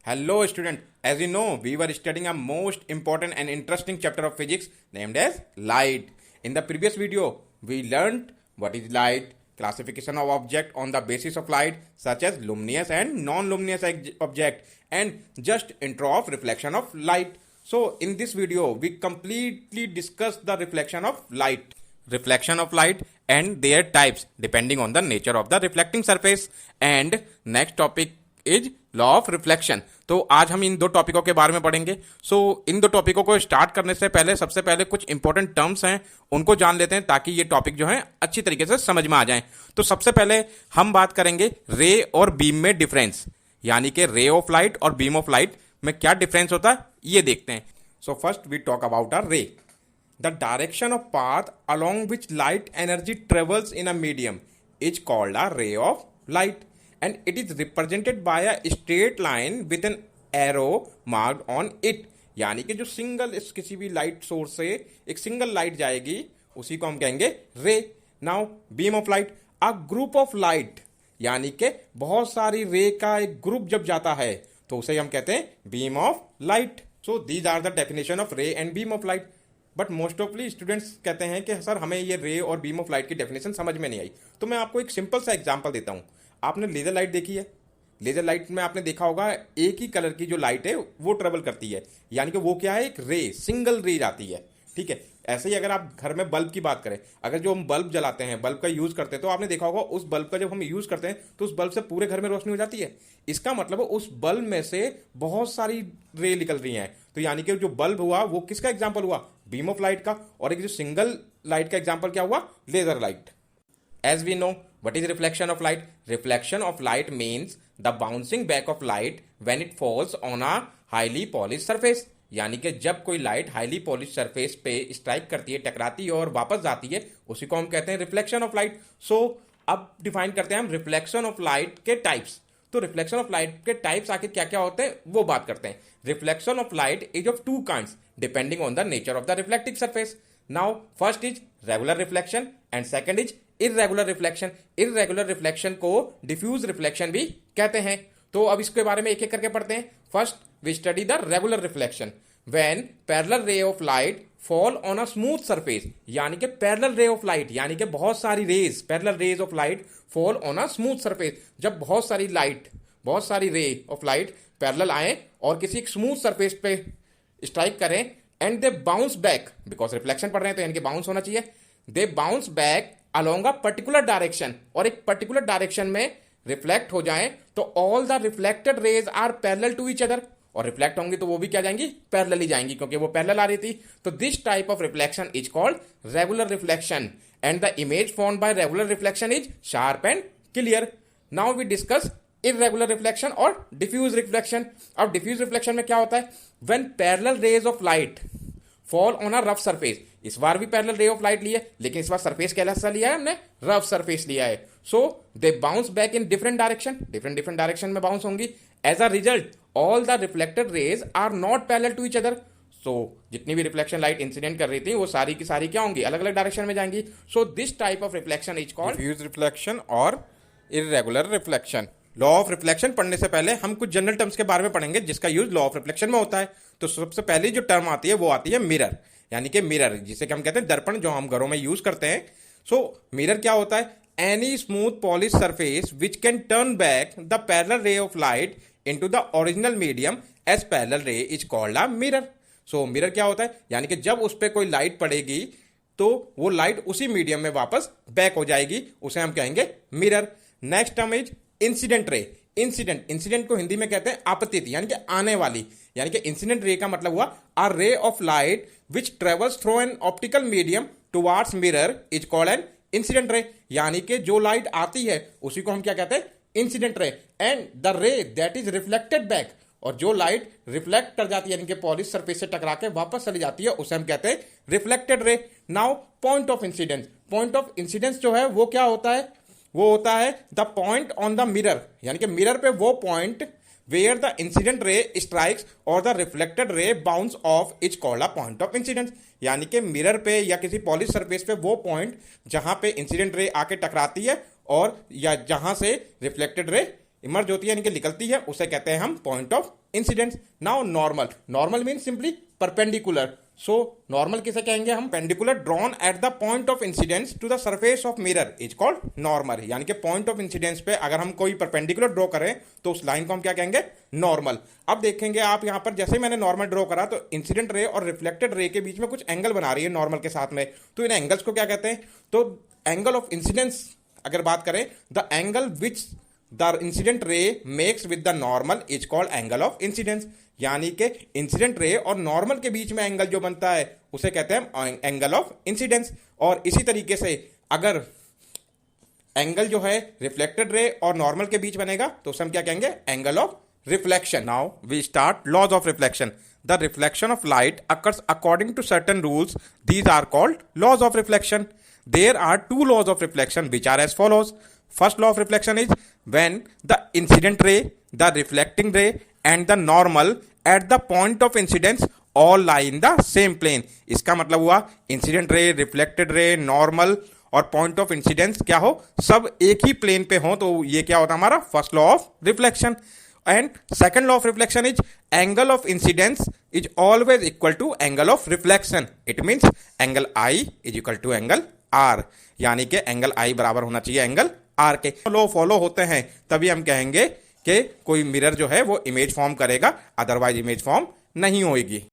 Hello, student. As you know, we were studying a most important and interesting chapter of physics named as light. In the previous video, we learned what is light, classification of object on the basis of light, such as luminous and non-luminous object, and just intro of reflection of light. So, in this video, we completely discuss the reflection of light and their types depending on the nature of the reflecting surface. And next topic is law of reflection. तो आज हम इन दो टॉपिकों के बारे में पढ़ेंगे। इन दो टॉपिकों को स्टार्ट करने से पहले सबसे पहले कुछ इंपॉर्टेंट टर्म्स हैं उनको जान लेते हैं ताकि ये टॉपिक जो है अच्छी तरीके से समझ में आ जाए। तो सबसे पहले हम बात करेंगे रे और बीम में डिफरेंस, यानी कि रे ऑफ लाइट और बीम ऑफ लाइट में क्या डिफरेंस होता है ये देखते हैं। So first we talk about a ray, the direction of path along which light energy travels in a medium is called a ray of light and it is represented by a straight line with an arrow marked on it। यानी कि जो single किसी भी light source से एक single light जाएगी उसी को हम कहेंगे रे। Now beam of light, a group of light, यानी कि बहुत सारी रे का एक ग्रुप जब जाता है तो उसे हम कहते हैं beam of light. So these are the definition of ray and beam of light. But most ऑफली स्टूडेंट्स कहते हैं कि सर हमें ये रे और बीम ऑफ लाइट की डेफिनेशन समझ में नहीं आई। तो मैं आपको एक सिंपल सा एग्जांपल देता हूं। आपने लेजर लाइट देखी है? लेजर लाइट में आपने देखा होगा एक ही कलर की जो लाइट है वो ट्रेवल करती है, यानी कि वो क्या है, एक रे, सिंगल रे जाती है। ठीक है, ऐसे ही अगर आप घर में बल्ब की बात करें, अगर जो हम बल्ब जलाते हैं, बल्ब का यूज करते हैं, तो आपने देखा होगा उस बल्ब का जब हम यूज करते हैं तो उस बल्ब से पूरे घर में रोशनी हो जाती है। इसका मतलब उस बल्ब में से बहुत सारी रे निकल रही हैं। तो यानी कि जो बल्ब हुआ वो किसका एग्जाम्पल हुआ, बीम ऑफ लाइट का। और एक जो सिंगल लाइट का एग्जाम्पल क्या हुआ, laser light. As we know, what is reflection of light? Reflection of light means the bouncing back of light when it falls on a highly polished surface। यानी कि जब कोई लाइट हाईली पॉलिश सरफेस पे strike करती है, टकराती है और वापस जाती है, उसी को हम कहते हैं रिफ्लेक्शन ऑफ लाइट। सो अब डिफाइन करते हैं हम रिफ्लेक्शन ऑफ लाइट के टाइप्स। तो रिफ्लेक्शन ऑफ लाइट के टाइप्स आखिर क्या क्या होते हैं वो बात करते हैं। Reflection of light is of two kinds depending on the nature of the reflecting surface. Now first is regular reflection and second is irregular reflection. Irregular reflection को डिफ्यूज रिफ्लेक्शन भी कहते हैं। तो अब इसके बारे में एक एक करके पढ़ते हैं। First we study the regular reflection. When parallel ray of light fall on a smooth surface, यानी कि पैरेलल रे ऑफ लाइट, यानी कि बहुत सारी rays, parallel rays of light fall on a smooth surface. जब बहुत सारी रे ऑफ लाइट पैरेलल आए और किसी स्मूथ सरफेस पे स्ट्राइक करें and they bounce back, because reflection पढ़ रहे हैं तो यानी कि बाउंस होना चाहिए, they bounce back along a particular direction, और एक पर्टिकुलर डायरेक्शन में रिफ्लेक्ट हो जाएं तो all the reflected rays are parallel to each other. और रिफ्लेक्ट होंगी तो वो भी क्या जाएंगी, पैरेलल ही जाएंगी, क्योंकि वो पैरेलल आ रही थी। तो this type of reflection is called regular reflection and the image formed by regular reflection is sharp and clear. Now we discuss irregular reflection और डिफ्यूज रिफ्लेक्शन। अब डिफ्यूज रिफ्लेक्शन में क्या होता है, when parallel rays of light fall on a rough surface. इस बार भी parallel ray of light ली है, लेकिन इस बार सरफेस कैसा लिया है हमने, रफ सरफेस लिया है। So they bounce back in different direction, different direction में बाउंस होंगी। As a result all the reflected rays are not parallel to each other. So जितनी भी रिफ्लेक्शन लाइट इंसिडेंट कर रही थी वो सारी की सारी क्या होंगी, अलग अलग डायरेक्शन में जाएंगी। So this type of reflection is called diffuse reflection और irregular reflection. Law of reflection पढ़ने से पहले हम कुछ जनरल टर्म्स के बारे में पढ़ेंगे जिसका यूज लॉ ऑफ रिफ्लेक्शन में होता है। तो सबसे पहली जो टर्म आती है वो आती है मिरर, यानी कि मिरर जिसे हम कहते हैं दर्पण, जो हम घरों में यूज करते हैं। सो मिरर क्या होता है, any smooth polish surface which can turn back the parallel ray of light into the original medium as parallel ray is called a mirror. So mirror क्या होता है, यानी कि जब उस पर कोई लाइट पड़ेगी तो वो लाइट उसी मीडियम में वापस बैक हो जाएगी, उसे हम कहेंगे mirror. Next term is incident ray. Incident को हिंदी में कहते हैं आपतित, यानी कि आने वाली, यानी कि इंसिडेंट रे का मतलब हुआ a ray of light which travels through an optical medium towards mirror is called an incident ray. यानी कि जो लाइट आती है उसी को हम क्या कहते हैं, इंसिडेंट रे। एंड द रे दैट इज रिफ्लेक्टेड बैक, और जो लाइट रिफ्लेक्ट कर जाती है यानी कि पॉलिश सरफेस से टकरा के वापस चली जाती है उसे हम कहते हैं reflected ray. Now point of incidence. Point of incidence जो है वो क्या होता है, वो होता है the point on the mirror, यानी कि मिरर पे वो point where the incident ray strikes और the reflected ray bounce off is called a point of incidence. यानी कि मिरर पे या किसी पॉलिश सरफेस पे वो पॉइंट जहां पे इंसिडेंट रे आके टकराती है और या जहां से रिफ्लेक्टेड रे इमर्ज होती है यानी कि निकलती है, उसे कहते हैं हम point of incidence. Now normal, normal mean simply perpendicular. So normal किसे कहेंगे हम? Perpendicular drawn at the point of incidence to the surface of mirror is called normal. यानी कि पॉइंट ऑफ इंसिडेंस पे अगर हम कोई परपेंडिकुलर ड्रॉ करें तो उस लाइन को हम क्या कहेंगे? नॉर्मल। अब देखेंगे आप यहां पर, जैसे मैंने नॉर्मल ड्रॉ करा तो इंसिडेंट रे और रिफ्लेक्टेड रे के बीच में कुछ एंगल बना रही है नॉर्मल के साथ में, तो इन एंगल्स को क्या कहते हैं? तो एंगल ऑफ इंसिडेंस अगर बात करें, the angle which the incident रे makes with the normal is called angle of incidence. यानी कि इंसिडेंट रे और नॉर्मल के बीच में एंगल जो बनता है उसे कहते हैं एंगल ऑफ इंसिडेंस। और इसी तरीके से अगर एंगल जो है रिफ्लेक्टेड रे और नॉर्मल के बीच बनेगा तो उसे हम क्या कहेंगे? Angle of reflection. Now we start laws of reflection. The reflection of light occurs according to certain rules, these are called laws of reflection. There are two laws of reflection which are as follows. First law of reflection is when the incident ray, the reflecting ray and the normal at the point of incidence all lie in the same plane. इसका मतलब हुआ incident ray, reflected ray, normal और point of incidence क्या हो? सब एक ही plane पे हो, तो ये क्या होता है हमारा first law of reflection. And second law of reflection is angle of incidence is always equal to angle of reflection. It means angle I is equal to angle R, यानी कि एंगल I बराबर होना चाहिए angle R के। Law follow होते हैं तभी हम कहेंगे कि कोई मिरर जो है वो इमेज फॉर्म करेगा, अदरवाइज इमेज फॉर्म नहीं होगी।